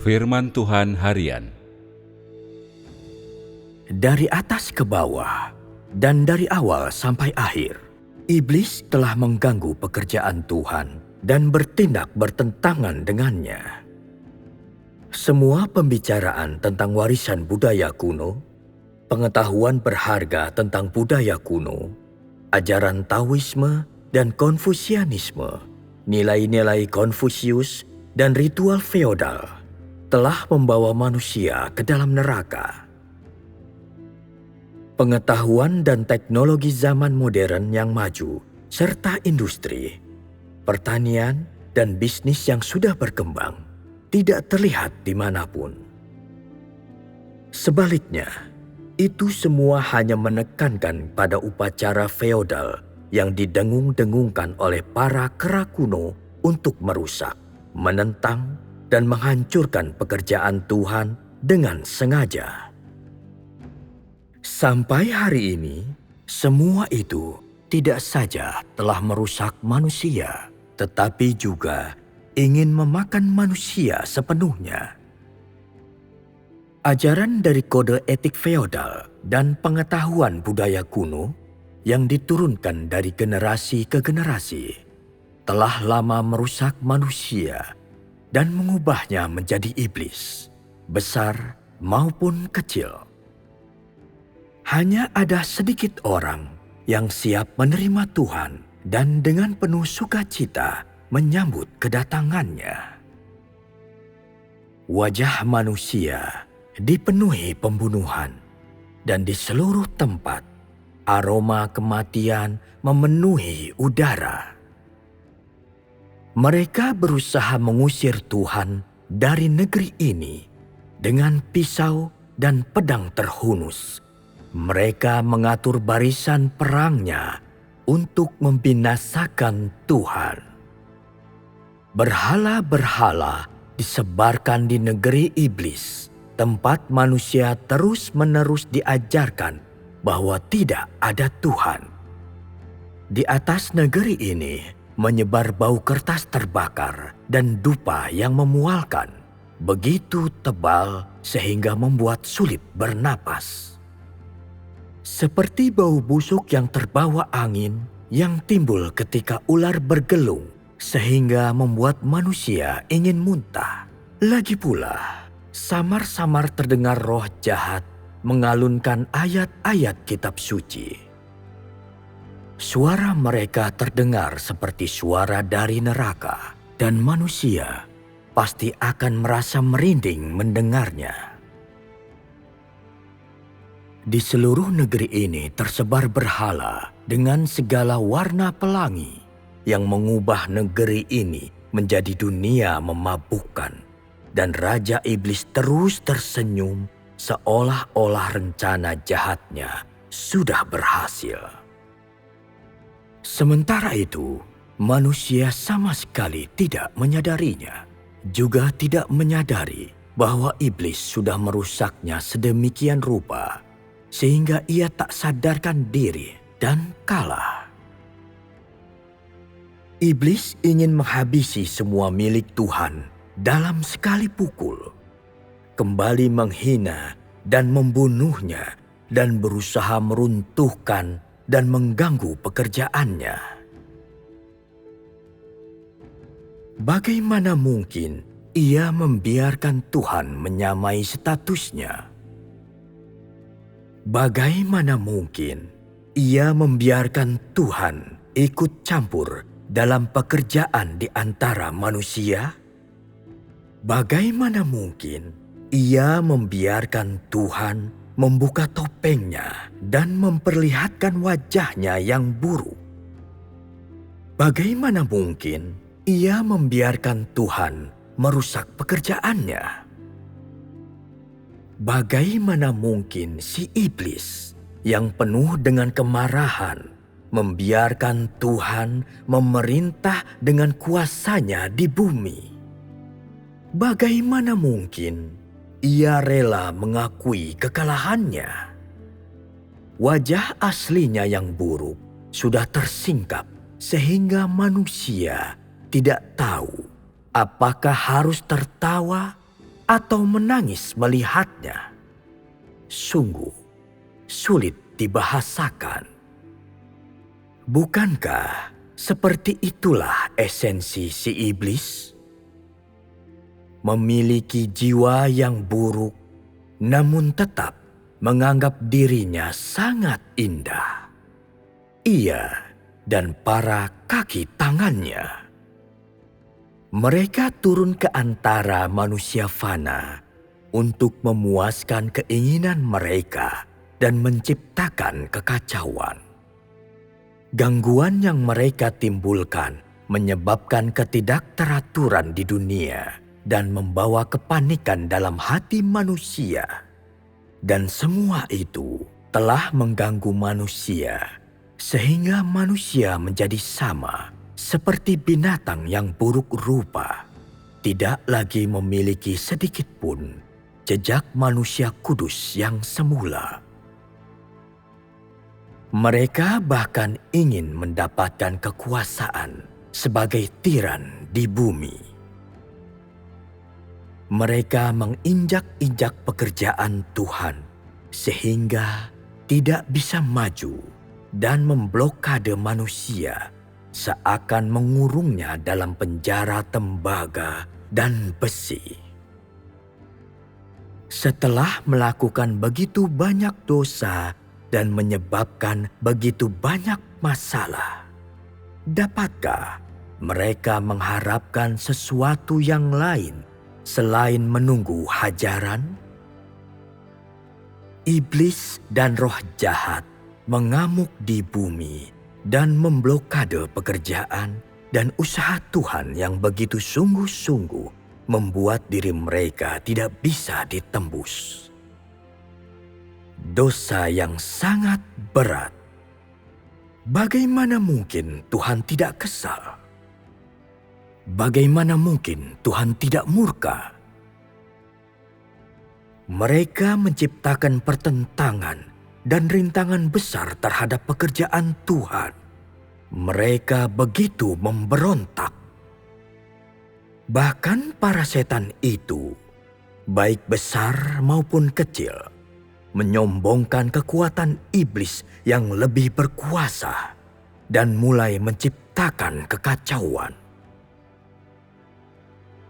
Firman Tuhan Harian. Dari atas ke bawah dan dari awal sampai akhir, iblis telah mengganggu pekerjaan Tuhan dan bertindak bertentangan dengannya. Semua pembicaraan tentang warisan budaya kuno, pengetahuan berharga tentang budaya kuno, ajaran Taoisme dan Konfusianisme, nilai-nilai Konfusius dan ritual feodal telah membawa manusia ke dalam neraka. Pengetahuan dan teknologi zaman modern yang maju, serta industri, pertanian, dan bisnis yang sudah berkembang, tidak terlihat dimanapun. Sebaliknya, itu semua hanya menekankan pada upacara feodal yang didengung-dengungkan oleh para kera kuno untuk merusak, menentang, dan menghancurkan pekerjaan Tuhan dengan sengaja. Sampai hari ini, semua itu tidak saja telah merusak manusia, tetapi juga ingin memakan manusia sepenuhnya. Ajaran dari kode etik feodal dan pengetahuan budaya kuno yang diturunkan dari generasi ke generasi telah lama merusak manusia dan mengubahnya menjadi iblis, besar maupun kecil. Hanya ada sedikit orang yang siap menerima Tuhan dan dengan penuh sukacita menyambut kedatangannya. Wajah manusia dipenuhi pembunuhan, dan di seluruh tempat aroma kematian memenuhi udara. Mereka berusaha mengusir Tuhan dari negeri ini dengan pisau dan pedang terhunus. Mereka mengatur barisan perangnya untuk membinasakan Tuhan. Berhala-berhala disebarkan di negeri iblis, tempat manusia terus-menerus diajarkan bahwa tidak ada Tuhan. Di atas negeri ini menyebar bau kertas terbakar dan dupa yang memualkan, begitu tebal sehingga membuat sulit bernapas. Seperti bau busuk yang terbawa angin yang timbul ketika ular bergelung sehingga membuat manusia ingin muntah. Lagi pula, samar-samar terdengar roh jahat mengalunkan ayat-ayat kitab suci. Suara mereka terdengar seperti suara dari neraka, dan manusia pasti akan merasa merinding mendengarnya. Di seluruh negeri ini tersebar berhala dengan segala warna pelangi yang mengubah negeri ini menjadi dunia memabukkan, dan Raja Iblis terus tersenyum seolah-olah rencana jahatnya sudah berhasil. Sementara itu, manusia sama sekali tidak menyadarinya, juga tidak menyadari bahwa iblis sudah merusaknya sedemikian rupa, sehingga ia tak sadarkan diri dan kalah. Iblis ingin menghabisi semua milik Tuhan dalam sekali pukul, kembali menghina dan membunuhnya, dan berusaha meruntuhkan dan mengganggu pekerjaannya. Bagaimana mungkin ia membiarkan Tuhan menyamai statusnya? Bagaimana mungkin ia membiarkan Tuhan ikut campur dalam pekerjaan di antara manusia? Bagaimana mungkin ia membiarkan Tuhan membuka topengnya dan memperlihatkan wajahnya yang buruk? Bagaimana mungkin ia membiarkan Tuhan merusak pekerjaannya? Bagaimana mungkin si iblis yang penuh dengan kemarahan membiarkan Tuhan memerintah dengan kuasanya di bumi? Bagaimana mungkin ia rela mengakui kekalahannya? Wajah aslinya yang buruk sudah tersingkap sehingga manusia tidak tahu apakah harus tertawa atau menangis melihatnya. Sungguh sulit dibahasakan. Bukankah seperti itulah esensi si iblis? Memiliki jiwa yang buruk, namun tetap menganggap dirinya sangat indah. Ia dan para kaki tangannya. Mereka turun ke antara manusia fana untuk memuaskan keinginan mereka dan menciptakan kekacauan. Gangguan yang mereka timbulkan menyebabkan ketidakteraturan di dunia dan membawa kepanikan dalam hati manusia. Dan semua itu telah mengganggu manusia, sehingga manusia menjadi sama seperti binatang yang buruk rupa, tidak lagi memiliki sedikit pun jejak manusia kudus yang semula. Mereka bahkan ingin mendapatkan kekuasaan sebagai tiran di bumi. Mereka menginjak-injak pekerjaan Tuhan sehingga tidak bisa maju dan memblokade manusia, seakan mengurungnya dalam penjara tembaga dan besi. Setelah melakukan begitu banyak dosa dan menyebabkan begitu banyak masalah, dapatkah mereka mengharapkan sesuatu yang lain selain menunggu hajaran? Iblis dan roh jahat mengamuk di bumi dan memblokade pekerjaan dan usaha Tuhan yang begitu sungguh-sungguh membuat diri mereka tidak bisa ditembus. Dosa yang sangat berat. Bagaimana mungkin Tuhan tidak kesal? Bagaimana mungkin Tuhan tidak murka? Mereka menciptakan pertentangan dan rintangan besar terhadap pekerjaan Tuhan. Mereka begitu memberontak. Bahkan para setan itu, baik besar maupun kecil, menyombongkan kekuatan iblis yang lebih berkuasa dan mulai menciptakan kekacauan.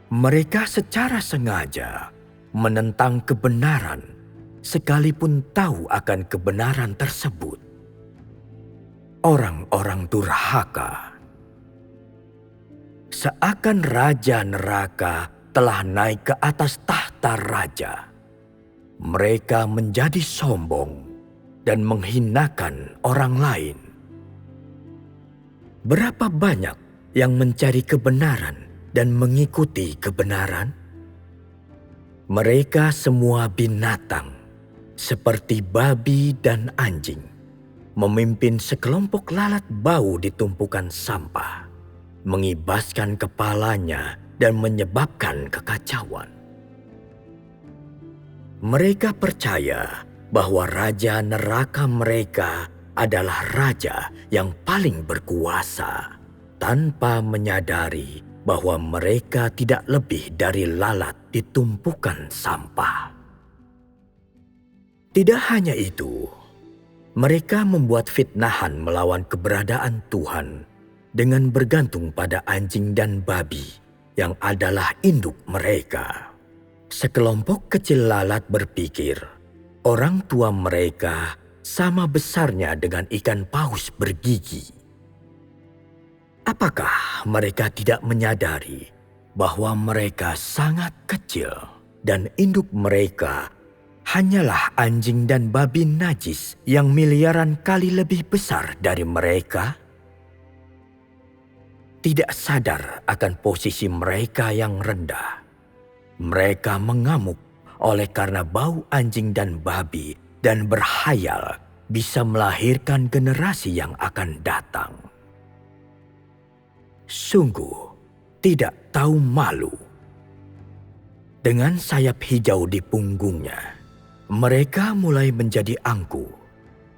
Mereka secara sengaja menentang kebenaran, sekalipun tahu akan kebenaran tersebut. Orang-orang durhaka, seakan raja neraka telah naik ke atas tahta raja. Mereka menjadi sombong dan menghinakan orang lain. Berapa banyak yang mencari kebenaran dan mengikuti kebenaran? Mereka semua binatang, seperti babi dan anjing, memimpin sekelompok lalat bau di tumpukan sampah, mengibaskan kepalanya dan menyebabkan kekacauan. Mereka percaya bahwa raja neraka mereka adalah raja yang paling berkuasa, tanpa menyadari bahwa mereka tidak lebih dari lalat di tumpukan sampah. Tidak hanya itu, mereka membuat fitnahan melawan keberadaan Tuhan dengan bergantung pada anjing dan babi yang adalah induk mereka. Sekelompok kecil lalat berpikir orang tua mereka sama besarnya dengan ikan paus bergigi. Apakah mereka tidak menyadari bahwa mereka sangat kecil dan induk mereka hanyalah anjing dan babi najis yang miliaran kali lebih besar dari mereka? Tidak sadar akan posisi mereka yang rendah, mereka mengamuk oleh karena bau anjing dan babi dan berhayal bisa melahirkan generasi yang akan datang. Sungguh tidak tahu malu. Dengan sayap hijau di punggungnya, mereka mulai menjadi angkuh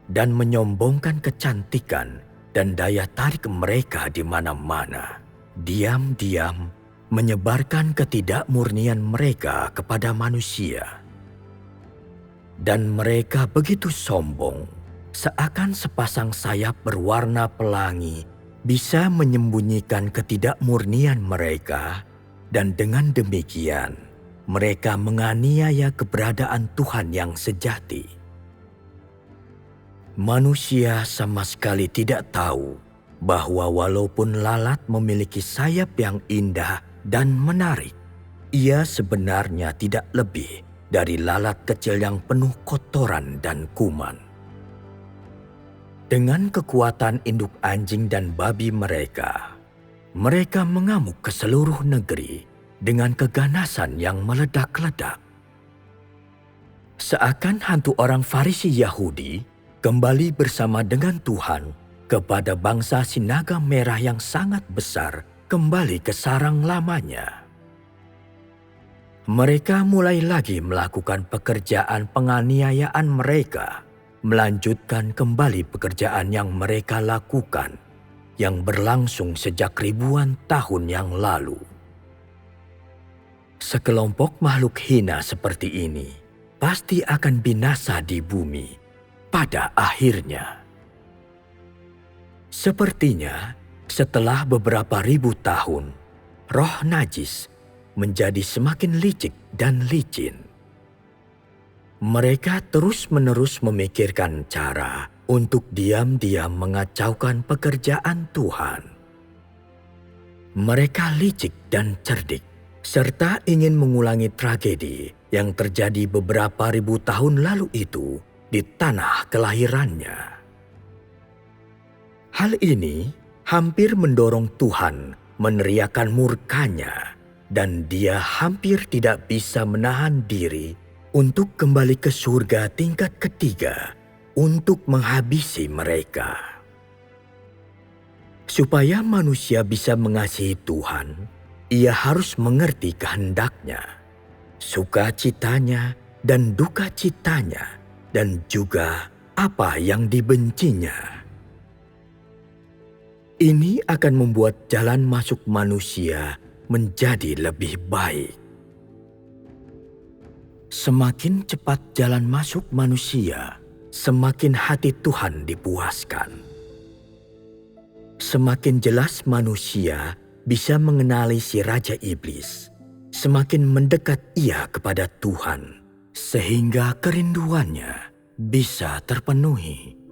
dan menyombongkan kecantikan dan daya tarik mereka di mana-mana. Diam-diam menyebarkan ketidakmurnian mereka kepada manusia. Dan mereka begitu sombong, seakan sepasang sayap berwarna pelangi bisa menyembunyikan ketidakmurnian mereka, dan dengan demikian mereka menganiaya keberadaan Tuhan yang sejati. Manusia sama sekali tidak tahu bahwa walaupun lalat memiliki sayap yang indah dan menarik, ia sebenarnya tidak lebih dari lalat kecil yang penuh kotoran dan kuman. Dengan kekuatan induk anjing dan babi mereka mengamuk ke seluruh negeri dengan keganasan yang meledak-ledak. Seakan hantu orang Farisi Yahudi kembali bersama dengan Tuhan kepada bangsa sinaga merah yang sangat besar kembali ke sarang lamanya. Mereka mulai lagi melakukan pekerjaan penganiayaan mereka, melanjutkan kembali pekerjaan yang mereka lakukan, yang berlangsung sejak ribuan tahun yang lalu. Sekelompok makhluk hina seperti ini pasti akan binasa di bumi pada akhirnya. Sepertinya setelah beberapa ribu tahun, roh najis menjadi semakin licik dan licin. Mereka terus-menerus memikirkan cara untuk diam-diam mengacaukan pekerjaan Tuhan. Mereka licik dan cerdik, serta ingin mengulangi tragedi yang terjadi beberapa ribu tahun lalu itu di tanah kelahirannya. Hal ini hampir mendorong Tuhan meneriakkan murkanya, dan dia hampir tidak bisa menahan diri untuk kembali ke surga tingkat ketiga untuk menghabisi mereka. Supaya manusia bisa mengasihi Tuhan, ia harus mengerti kehendaknya, sukacitanya dan duka citanya, dan juga apa yang dibencinya. Ini akan membuat jalan masuk manusia menjadi lebih baik. Semakin cepat jalan masuk manusia, semakin hati Tuhan dipuaskan. Semakin jelas manusia bisa mengenali si Raja Iblis, semakin mendekat ia kepada Tuhan, sehingga kerinduannya bisa terpenuhi.